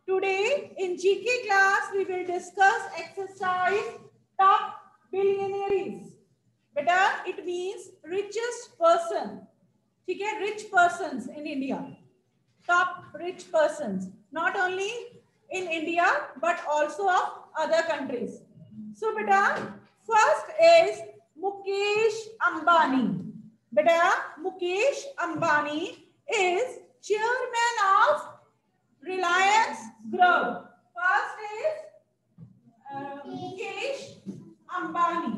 Today in GK class we will discuss exercise top billionaires. बेटा it means richest person. ठीक है, rich persons in India. Top rich persons, not only in India but also of other countries. So beta first is Mukesh Ambani. Beta Mukesh Ambani is chairman of Reliance Group. First is Mukesh Ambani.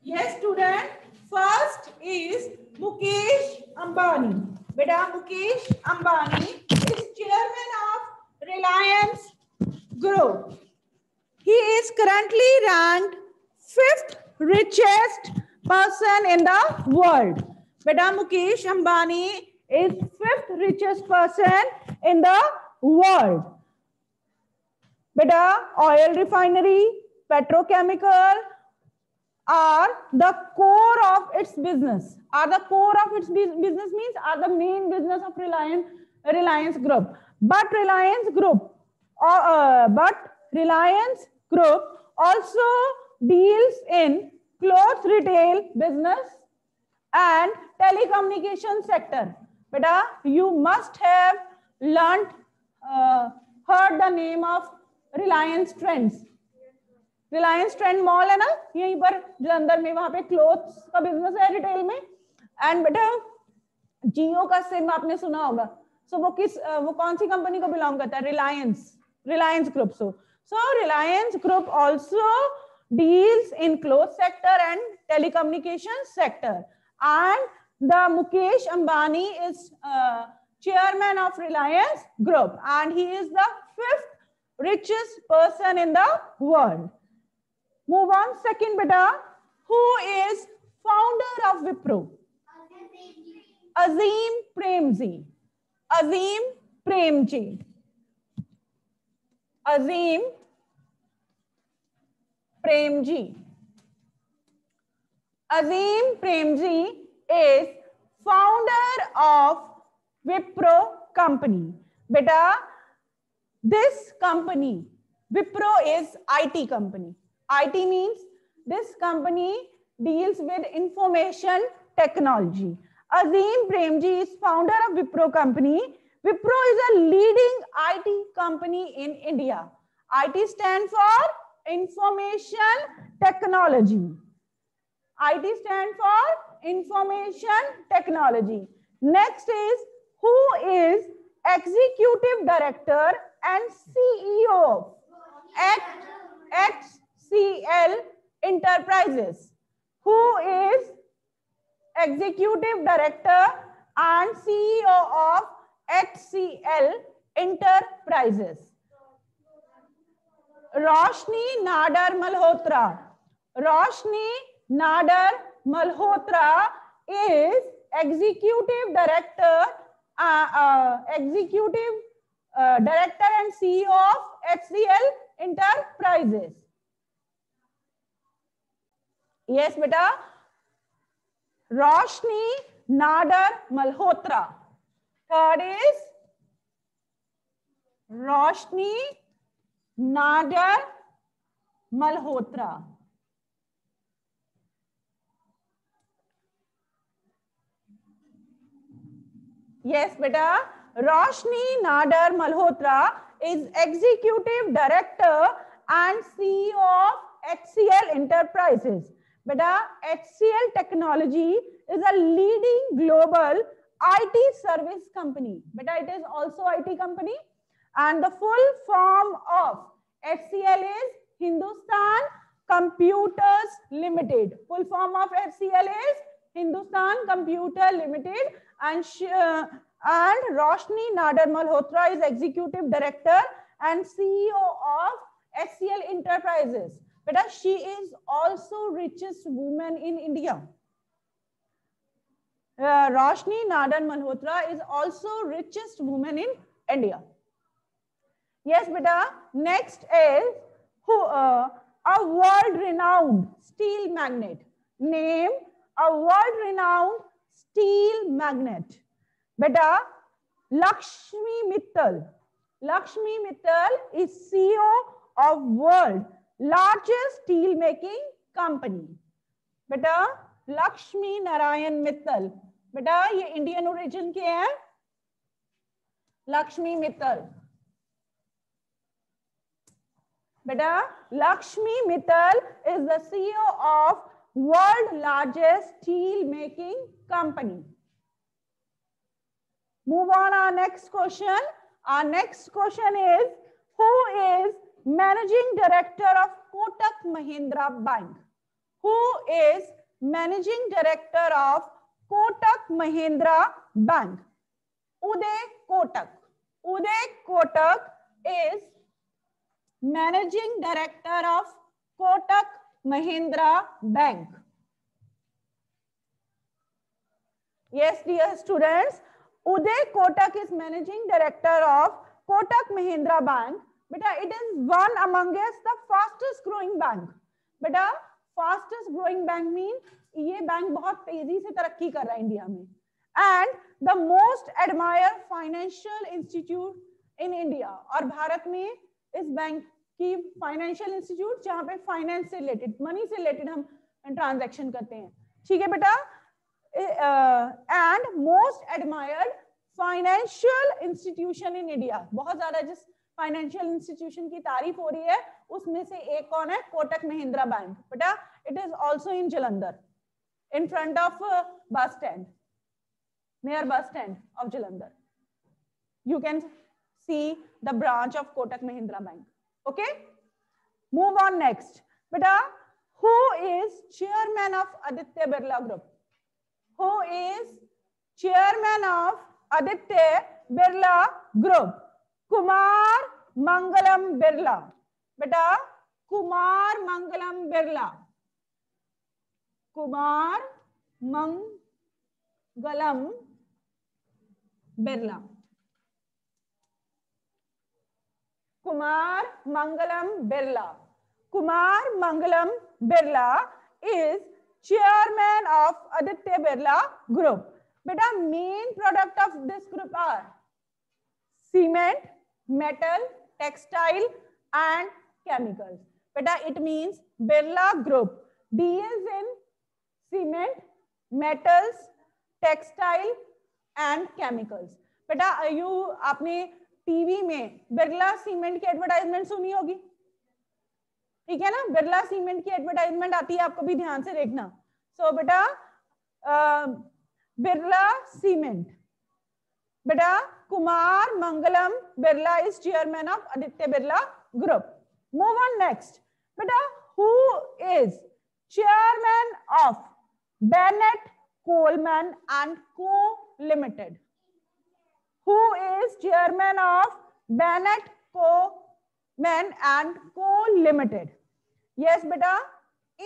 Yes, student. First is Mukesh Ambani. Beta Mukesh Ambani is chairman of Reliance Group. He is currently ranked 5th richest person in the world. Beta Mukesh Ambani is 5th richest person in the world. Beta oil refinery, petrochemical are the core of its business. Are the core of its business means are the main business of Reliance Group. But Reliance Group also deals in clothes retail business and telecommunication sector. Beta, you must have heard the name of Reliance Trends. Reliance trend mall है ना यहीं पर जलंधर में, वहां पे clothes का business है retail में. एंड बेटा जियो का सिम आपने सुना होगा. सो वो कौन सी कंपनी को बिलोंग करता है? Reliance group. So Reliance group also deals in cloth sector and telecommunication sector. And the Mukesh Ambani is chairman of Reliance Group and he is the 5th richest person in the world. Move on. Second beta, who is founder of Wipro? Azim Premji. Azim Premji. Azim Premji. Azim Premji is founder of Wipro company. Beta, this company, Wipro is IT company. IT means this company deals with information technology. Azim Premji is founder of Wipro company. Wipro is a leading IT company in India. IT stands for information technology. IT stands for information technology. Next is who is executive director and CEO at HCL Enterprises. Who is executive director and CEO of HCL Enterprises? Roshni Nadar Malhotra. Roshni Nadar Malhotra is executive director and CEO of HCL Enterprises. Yes, beta. Roshni Nadar Malhotra. Third is Roshni Nadar Malhotra. Yes, beta. Roshni Nadar Malhotra is executive director and CEO of HCL Enterprises. Beta, HCL Technology is a leading global IT service company. Beta, it is also IT company. And the full form of HCL is Hindustan Computers Limited. Full form of HCL is Hindustan Computer Limited. And Roshni Nadar Malhotra is executive director and CEO of HCL Enterprises. Beta, she is also richest woman in India. Roshni Nadar Malhotra is also richest woman in India. Yes, beta. Next is a world-renowned steel magnate. Name a world-renowned steel magnate. Beta, Lakshmi Mittal. Lakshmi Mittal is CEO of world largest steel making company. Beta, Lakshmi Narayan Mittal. बेटा ये Indian origin के हैं, लक्ष्मी मित्तल. बेटा Lakshmi Mittal is the CEO of world largest steel making company. Move on our next question. Our next question is, who is managing director of Kotak Mahindra Bank? Who is managing director of Kotak Mahindra Bank? Uday Kotak. Uday Kotak is managing director of Kotak Mahindra Bank. Yes, dear students, Uday Kotak is managing director of Kotak Mahindra Bank. Beta, it is one amongst the fastest growing bank. Beta, fastest growing bank means ये bank बहुत तेजी से तरक्की कर रहा है India में. And the most admire financial institute in India. और भारत में इस बैंक की फाइनेंशियल इंस्टीट्यूट जहां पे फाइनेंस से रिलेटेड, मनी से रिलेटेड हम ट्रांजैक्शन करते हैं. ठीक है बेटा. And most admired financial institution in India. बहुत ज्यादा जिस फाइनेंशियल इंस्टीट्यूशन की तारीफ हो रही है उसमें से एक कौन है? कोटक महिंद्रा बैंक. बेटा it is also in Jalandhar, in front of bus stand, near bus stand of Jalandhar. You can see the branch of Kotak Mahindra Bank. Okay, move on next. Beta, who is chairman of Aditya Birla Group? Who is chairman of Aditya Birla Group? Kumar Mangalam Birla. Beta, Kumar Mangalam Birla. Kumar Mangalam Birla. Kumar Mangalam Birla. Kumar Mangalam Birla is chairman of Aditya Birla Group. Beta, main product of this group are cement, metal, textile and chemicals. Beta, it means Birla Group deals in cement, metals, textile and chemicals. बेटा आपने TV में Birla cement की advertisement सुनी होगी, ठीक है ना? Birla cement की एडवर्टाइजमेंट आती है, आपको भी ध्यान से देखना. सो बेटा बिरला सीमेंट. बेटा Kumar Mangalam Birla is chairman of Aditya Birla group. Move on next. बेटा who is chairman of Bennett Coleman and Co Limited? Who is chairman of Bennett Coleman and Co Limited? Yes beta,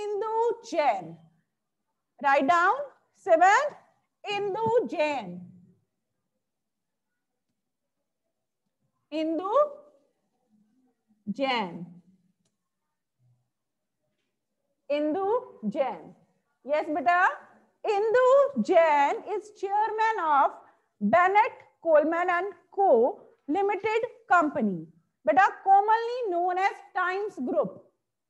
Indu Jain. Write down 7th, Indu Jain. Indu Jain. Indu Jain. Yes beta, Indu Jain is chairman of Bennett Coleman and Co Limited Company. बेटा commonly known as Times Group.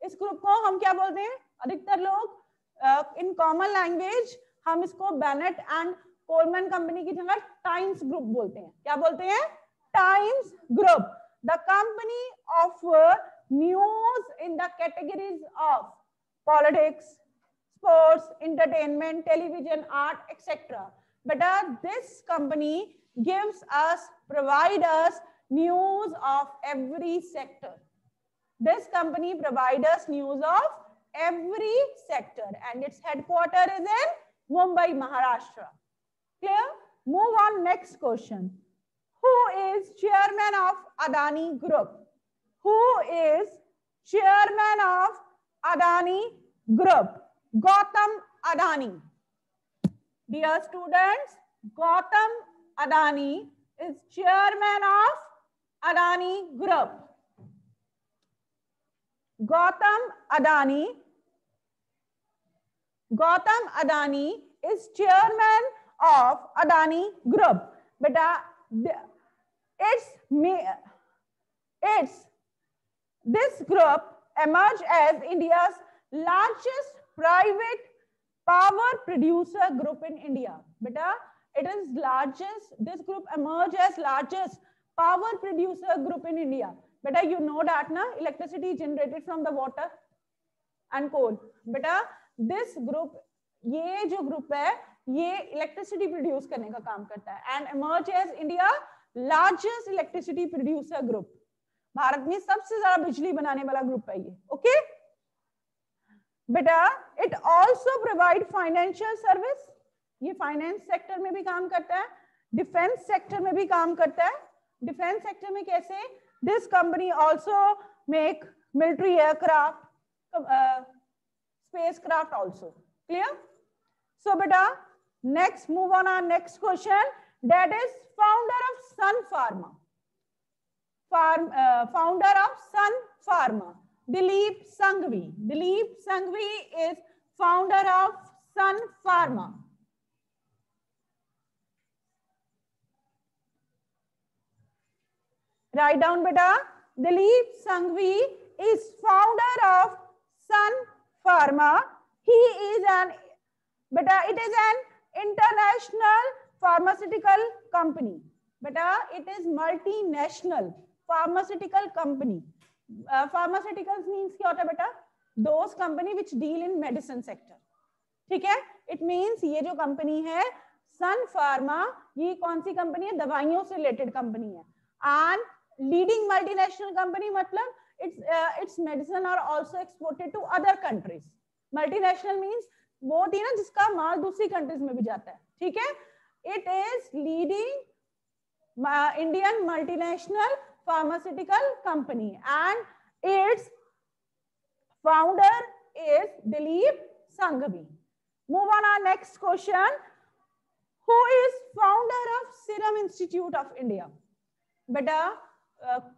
इस group को हम क्या बोलते हैं? अधिकतर लोग in common language हम इसको बेनेट एंड कोलमैन कंपनी की जगह टाइम्स ग्रुप बोलते हैं. क्या बोलते हैं? Times group. The company offer news in the categories of politics, sports, entertainment, television, art, etc. Beta, this company provide us news of every sector. This company provides us news of every sector and its headquarters is in Mumbai, Maharashtra. Clear? Move on next question. Who is chairman of Adani Group? Who is chairman of Adani Group? Gautam Adani. Dear students, Gautam Adani is chairman of Adani Group. Gautam Adani is chairman of Adani Group. Beta, this group emerged as India's largest private power producer group in India. Beta, it is largest. This group emerged as largest power producer group in India. Beta, you know that na, electricity generated from the water and coal. Beta, this group, ये जो group है, ये electricity produce करने का काम करता है and emerge as India largest electricity producer group. Bharat में सबसे ज्यादा बिजली बनाने वाला ग्रुप है ये. ओके बेटा, it also provide financial service. ये फाइनेंस सेक्टर में भी काम करता है, डिफेंस सेक्टर में भी काम करता है. डिफेंस सेक्टर में कैसे? This company also make military aircraft, space craft also. Clear? So बेटा, next move on our next question, that is founder of Sun Pharma. Founder of Sun Pharma, Dilip Sanghvi. Dilip Sanghvi is founder of Sun Pharma. Write down beta. Dilip Sanghvi is founder of Sun Pharma. He is it is an international pharmaceutical company. Beta, it is multinational pharmaceutical company. Pharmaceuticals means क्या होता है बेटा? Those company which deal in medicine sector. ठीक है? It means ये जो company है Sun Pharma, ये कौन सी कंपनी है? दवाइयों से रिलेटेड कंपनी है. And leading multinational company मतलब its medicine are also exported to other countries. Multinational means वो होती है ना जिसका माल दूसरी कंट्रीज में भी जाता है. ठीक है? It is leading Indian multinational pharmaceutical company and its founder is Dilip Sanghvi. Move on our next question. Who is founder of Serum Institute of India? Beta,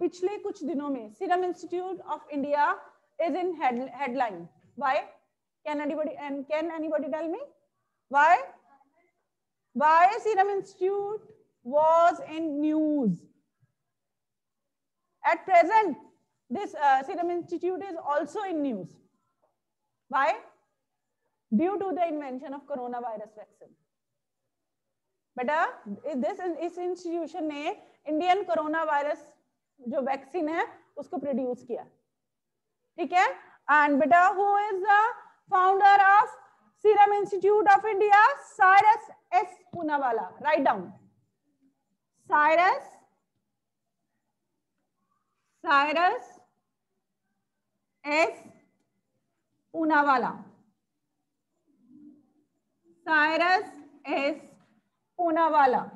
पिछले कुछ दिनों में Serum Institute of India is in headline. Why? Can anybody tell me why? Why Serum Institute was in news? At present, this Serum Institute is also in news. Why? Due to the invention of coronavirus vaccine. बेटा, इस institution ने Indian corona virus जो vaccine है उसको produce किया. ठीक है? And बेटा, who is the founder of serum institute of India? Cyrus S Poonawalla. Write down. Cyrus S. Poonawalla. Cyrus S. Poonawalla.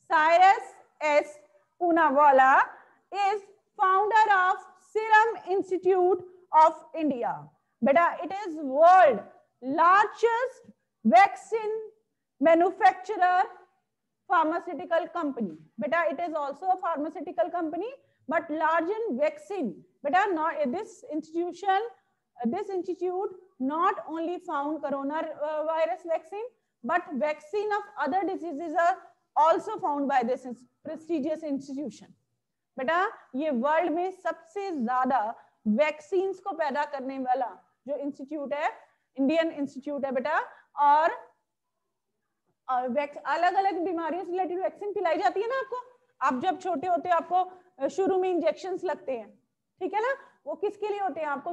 Cyrus S. Poonawalla is founder of Serum Institute of India. Beta, it is world largest vaccine manufacturer pharmaceutical company. Beta, it is also a pharmaceutical company but large in vaccine. Beta, not this institute not only found coronavirus vaccine but vaccine of other diseases are also found by this prestigious institution. बेटा, ये world में सबसे ज्यादा vaccines को पैदा करने वाला जो इंस्टीट्यूट है इंडियन इंस्टीट्यूट है बेटा. और अलग अलग बीमारियों से रिलेटेड वैक्सीन पिलाई जाती है ना आपको. आप जब छोटे होते हैं आपको शुरू में इंजेक्शंस लगते हैं. ठीक है ना? वो किसके लिए होते हैं? आपको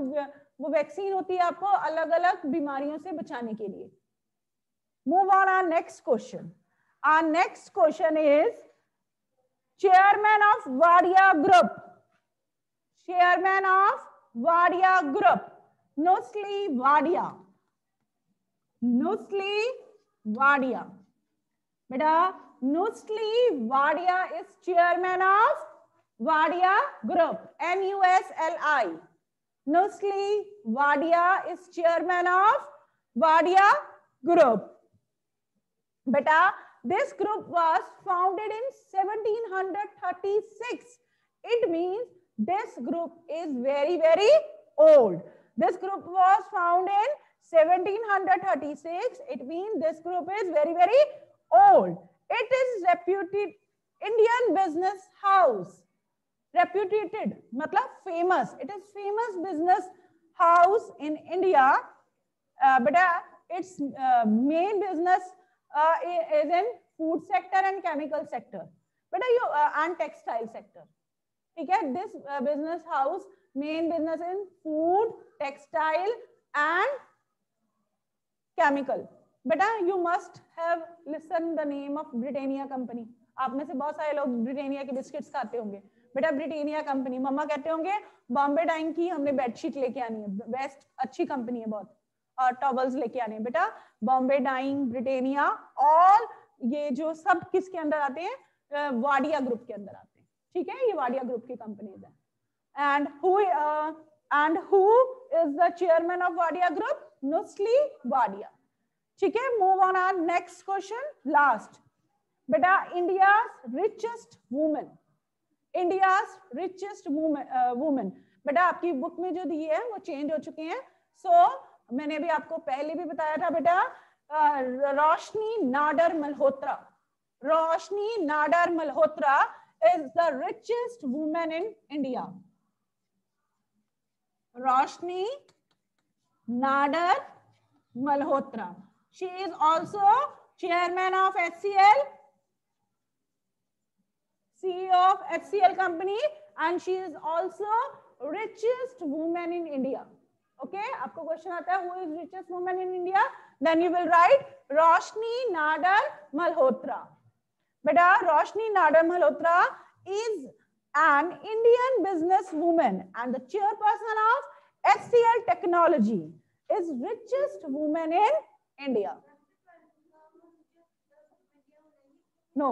वो वैक्सीन होती है आपको अलग अलग बीमारियों से बचाने के लिए. Move on our next question. Our next question is chairman of Wadia Group. Chairman of Wadia Group. Nusli Wadia. Nusli Wadia. Beta, Nusli Wadia is chairman of Wadia Group. NUSLI. Nusli Wadia is chairman of Wadia Group. Beta, this group was founded in 1736. It means this group is very, very old. This group was founded in 1736. It means this group is very, very old. It is reputed Indian business house. Reputed मतलब famous. It is famous business house in India. But its main business is in food sector and chemical sector. But and textile sector. ठीक है? This business house main business in food, textile and chemical. बेटा you must have listened the name of Britannia company. आप में से बहुत सारे लोग Britannia के बिस्किट्स खाते होंगे. बेटा ब्रिटानिया कंपनी, मम्मा कहते होंगे बॉम्बे डाइंग की हमने बेडशीट लेके आनी है, बेस्ट अच्छी कंपनी है बहुत, और टॉवल्स लेके आने. बेटा बॉम्बे डाइंग, ब्रिटानिया, और ये जो सब किसके अंदर आते हैं? वाडिया ग्रुप के अंदर आते हैं. ठीक है, ये वाडिया ग्रुप की कंपनीज है. And who is the chairman of Wadia group? Nusli Wadia. ठीक है, move on our next question, last. बेटा India's richest women, India's richest women. बेटा आपकी बुक में जो दिए हैं वो चेंज हो चुके हैं. मैंने भी आपको पहले भी बताया था बेटा, Roshni Nadar Malhotra. Roshni Nadar Malhotra is the richest woman in India. Roshni Nadar Malhotra. She is also chairman of HCL, CEO of HCL company, and she is also richest woman in India. Okay, आपको क्वेश्चन आता है who is richest woman in India, then you will write Roshni Nadar Malhotra. बेटा Roshni Nadar Malhotra is an Indian business woman and the chairperson of HCL Technology, is richest woman in India. No,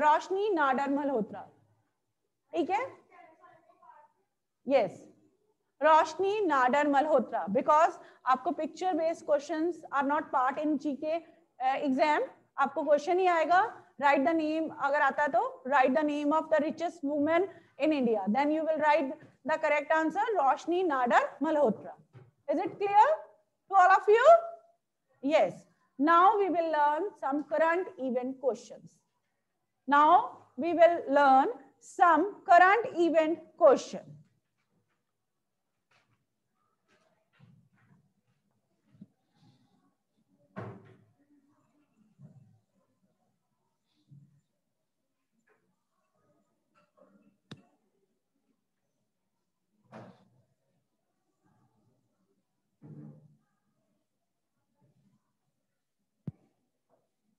रोशनी नाडर मल्होत्रा. ठीक है, yes, Roshni Nadar Malhotra, because आपको picture based questions are not part in GK exam. आपको question ही आएगा, write the name, अगर आता है तो write the name of the richest women in India, then you will write the correct answer Roshni Nadar Malhotra. Is it clear to all of you? Yes. Now we will learn some current event questions. Now we will learn some current event question.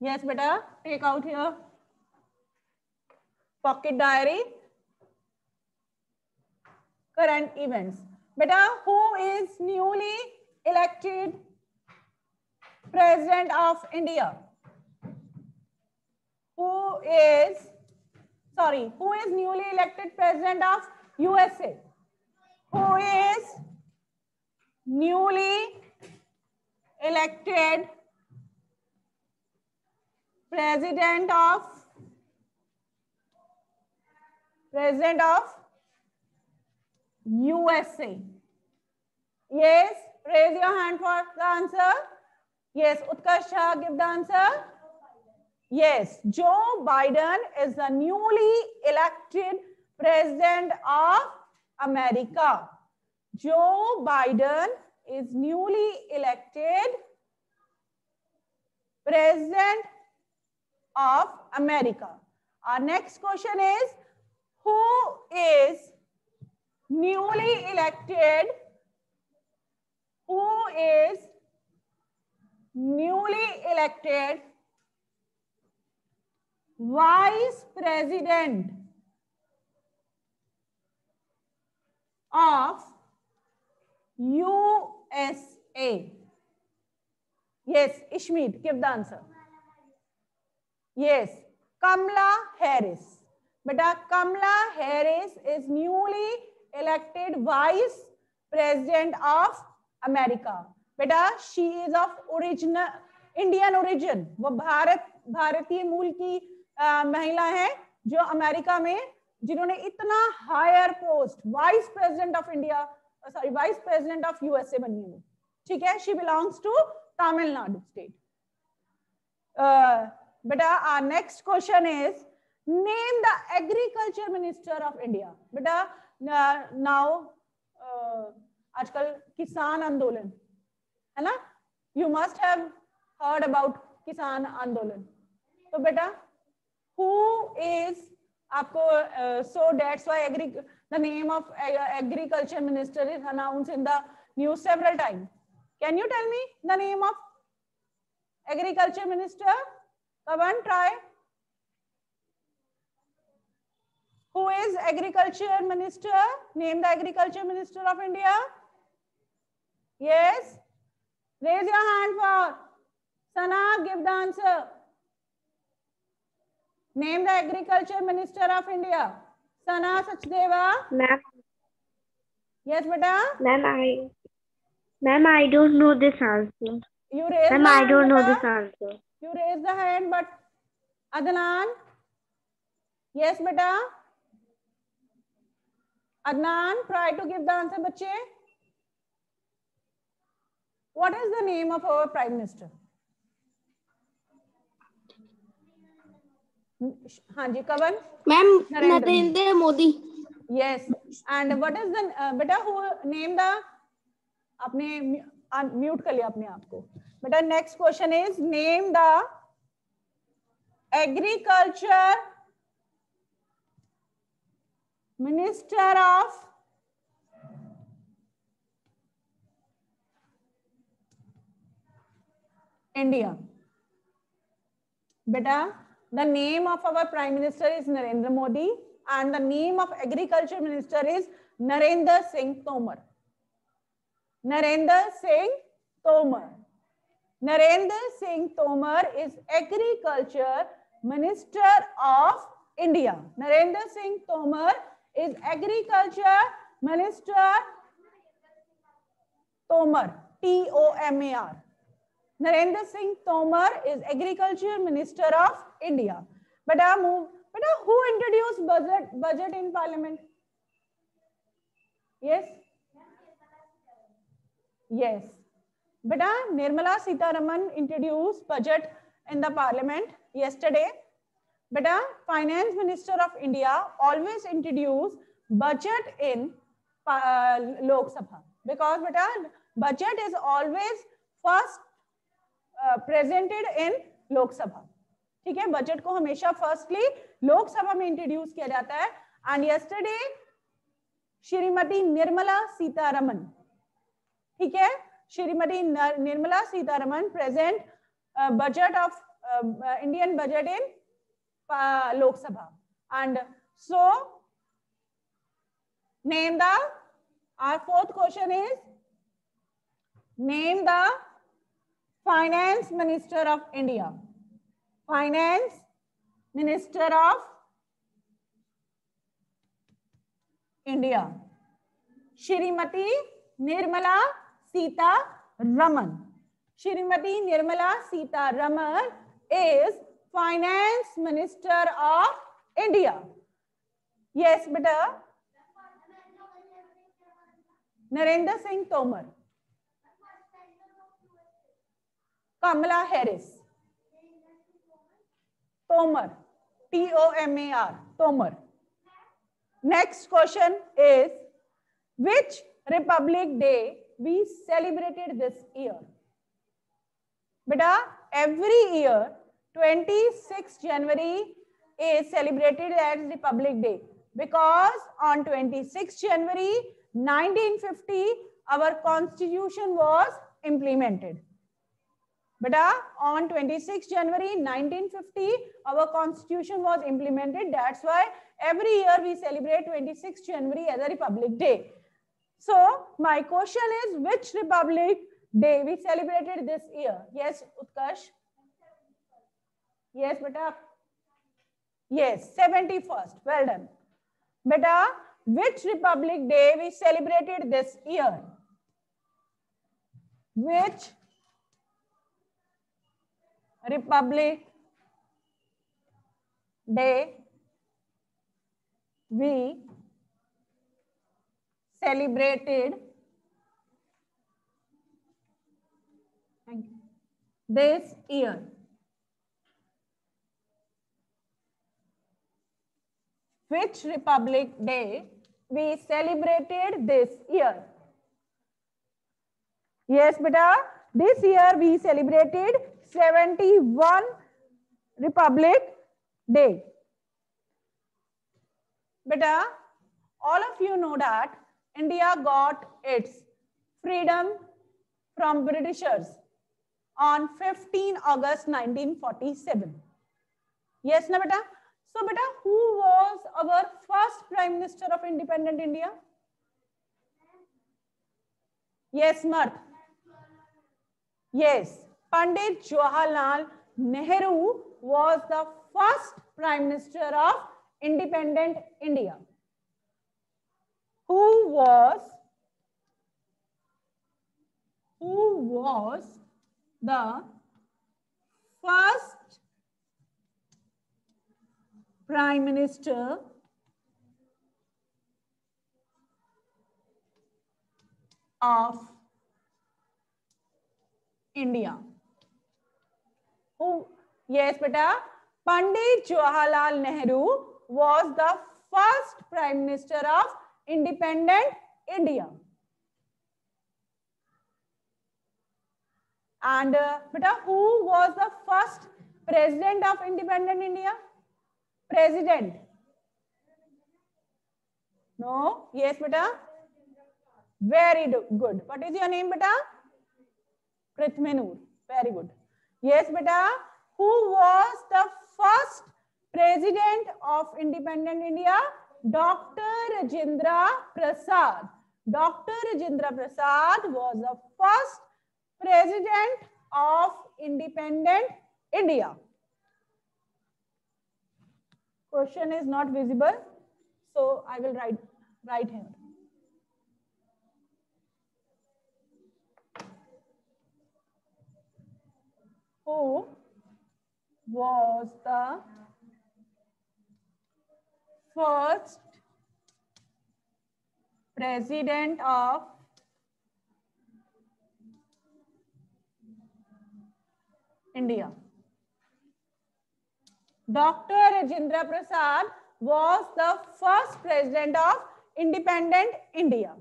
Yes, beta, take out here pocket diary. Current events. Beta, who is newly elected president of India? Who is newly elected president of USA? Who is newly elected president of USA? Yes, raise your hand for the answer. Yes, Utkarsh Shah, give the answer. Yes, Joe Biden is the newly elected president of America. Joe Biden is newly elected president of America. Our next question is, who is newly elected vice president of USA? Yes, Ishmeet, give the answer. Yes, Kamala Harris. Beta, Kamala Harris is newly elected vice president of America. Beta, she is of Indian origin. वो भारतीय मूल की महिला है जो America में, जिन्होंने इतना higher post vice president of India, vice president of USA बनी है. ठीक है, she belongs to Tamil Nadu state. बेटा our next question is name the agriculture minister of India। बेटा now आजकल किसान आंदोलन है ना, you must have heard about किसान आंदोलन। तो बेटा who is आपको so that's why the name of agriculture minister is announced in the news several times। Can you tell me the name of agriculture minister? Come on, try. Who is agriculture minister? Name the agriculture minister of India. Yes, raise your hand for Sana, give the answer. Name the agriculture minister of India. Sana Sachdeva. Ma'am. Yes, beta. Ma'am, I don't know this answer. You raise Ma'am, the hand, I don't know beta. this answer. You raise the hand, but Adnan. Yes, beta. Adnan, try to give the answer, बच्चे. What is the name of our prime minister? हाँ जी, कवन. Ma'am, Narendra Modi. Yes. And what is the बेटा who name the आपने mute कर लिया अपने आप को. बेटा next question is name the agriculture minister of India. Beta, the name of our Prime Minister is Narendra Modi and the name of Agriculture Minister is Narendra Singh Tomar. Narendra Singh Tomar. Narendra Singh Tomar is Agriculture Minister of India. Narendra Singh Tomar is Agriculture Minister Tomar. T-O-M-A-R. Narendra Singh Tomar is Agriculture Minister of India. Beta, who introduced budget in Parliament? Yes? Yes. Beta, Nirmala Sitharaman introduced budget in the Parliament yesterday. Beta, Finance Minister of India always introduce budget in Lok Sabha because beta, budget is always first presented in लोक सभा. ठीक है, budget को हमेशा firstly Lok Sabha में introduce किया जाता है. एंड यस्टरडे श्रीमती निर्मला सीतारमन, ठीक है, Shrimati Nirmala Sitharaman present budget of Indian budget in Lok Sabha. And so name the our fourth question is name the Finance Minister of India. Finance Minister of India. Shrimati Nirmala Sitharaman. Shrimati Nirmala Sitharaman is Finance Minister of India. Yes, beta. Narendra Singh Tomar. Kamala Harris. Tomar. T-O-M-A-R. Tomar. Next question is, which Republic Day we celebrated this year? Beta, every year 26 January is celebrated as Republic Day because on 26 January 1950 our constitution was implemented. Beta, on 26 January 1950, our constitution was implemented. That's why every year we celebrate 26 January as a Republic Day. So, my question is, which Republic Day we celebrated this year? Yes, Utkarsh? Yes, beta? Yes, 71st. Well done. Beta, which Republic Day we celebrated this year? Which Republic Day we celebrated this year? Which Republic Day we celebrated this year? Yes, beta. This year we celebrated 71 Republic Day. Beta, all of you know that India got its freedom from Britishers on 15 August 1947. Yes, na beta? So beta, who was our first Prime Minister of independent India? Yes, Marth. Yes, Pandit Jawaharlal Nehru was the first Prime Minister of independent India. Who was the first Prime Minister of India? Who? Yes, beta. Pandit Jawaharlal Nehru was the first Prime Minister of independent India. And beta, who was the first President of independent India? President. No? Yes, beta. Very good. What is your name, beta? Prithmenur. Very good. Yes, beta. Who was the first President of independent India? Dr. Rajendra Prasad. Dr. Rajendra Prasad was the first President of independent India. Question is not visible, so I will write here. Who was the first President of India? Dr. Rajendra Prasad was the first President of independent India.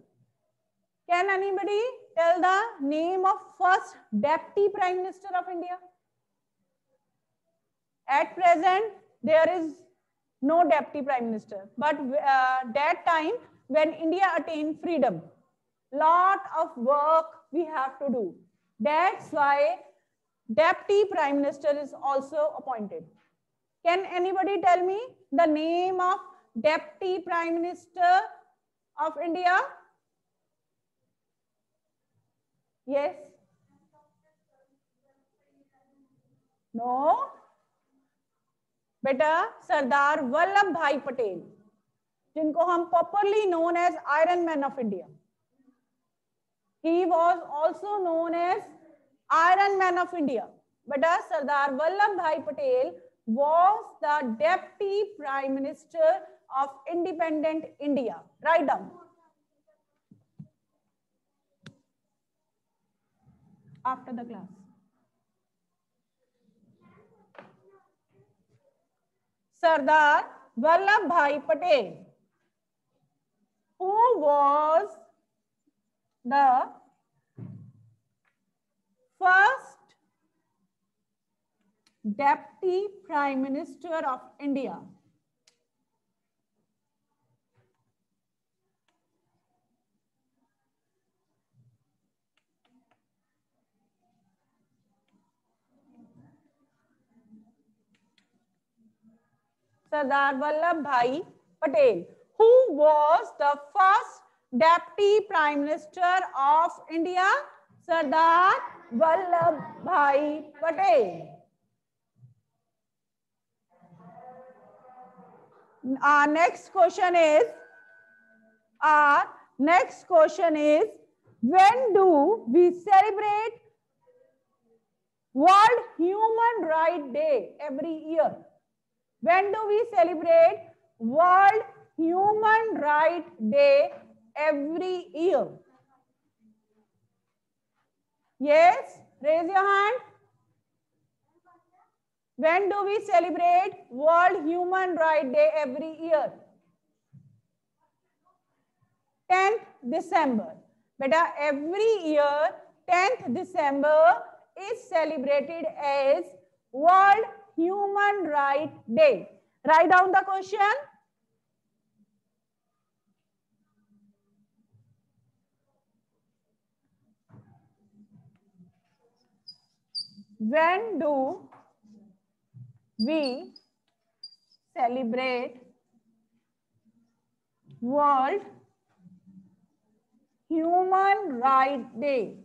Can anybody tell the name of first Deputy Prime Minister of India? At present, there is no Deputy Prime Minister. But that time, when India attained freedom, lot of work we have to do. That's why Deputy Prime Minister is also appointed. Can anybody tell me the name of Deputy Prime Minister of India? Yes? No? Beta, Sardar Vallabhbhai Patel, जिनको हम popularly known as Iron Man of India. He was also known as Iron Man of India. Beta, Sardar Vallabhbhai Patel was the Deputy Prime Minister of independent India. Write down. After the class. Sardar Vallabhbhai Patel, who was the first Deputy Prime Minister of India. Sardar Vallabhbhai Patel, who was the first Deputy Prime Minister of India? Sardar Vallabhbhai Patel. Our next question is, when do we celebrate World Human Rights Day every year? When do we celebrate World Human Rights Day every year? Yes, raise your hand. When do we celebrate World Human Rights Day every year? 10th December. Beta, every year 10th December is celebrated as World Human Rights Day. Write down the question. When do we celebrate World Human Rights Day?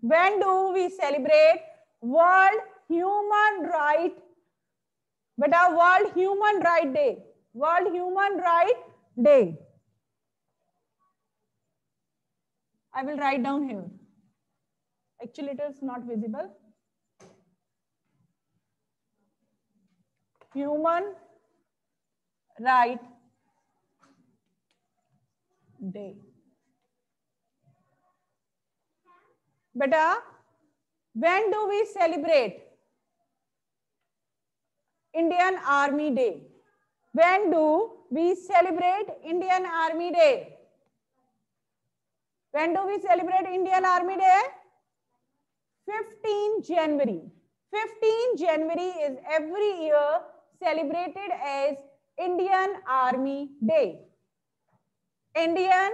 When do we celebrate World Human Rights? Beta, World Human Rights Day. World Human Rights Day. I will write down here. Actually, it is not visible. Human Rights Day. Beta, when do we celebrate Indian Army Day? When do we celebrate Indian Army Day? When do we celebrate Indian Army Day? 15 January. 15 January is every year celebrated as Indian Army Day. Indian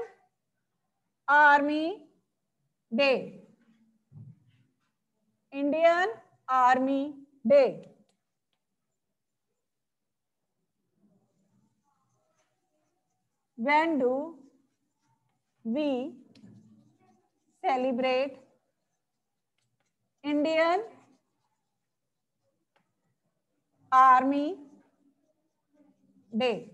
Army Day. Indian Army Day. When do we celebrate Indian Army Day?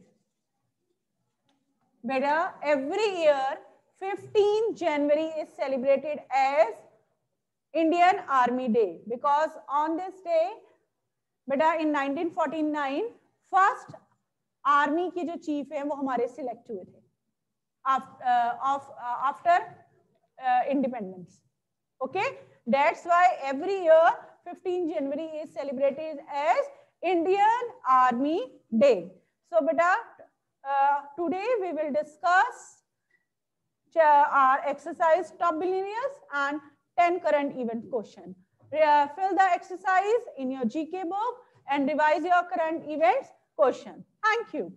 Beta, every year 15 January is celebrated as Indian Army Day because on this day, beta, in 1949 first army के जो chief हैं वो हमारे select हुए थे after independence. Okay, that's why every year 15 January is celebrated as Indian Army Day. So beta, today we will discuss our exercise top billionaires and 10 current event question. Fill the exercise in your GK book and revise your current events question. Thank you.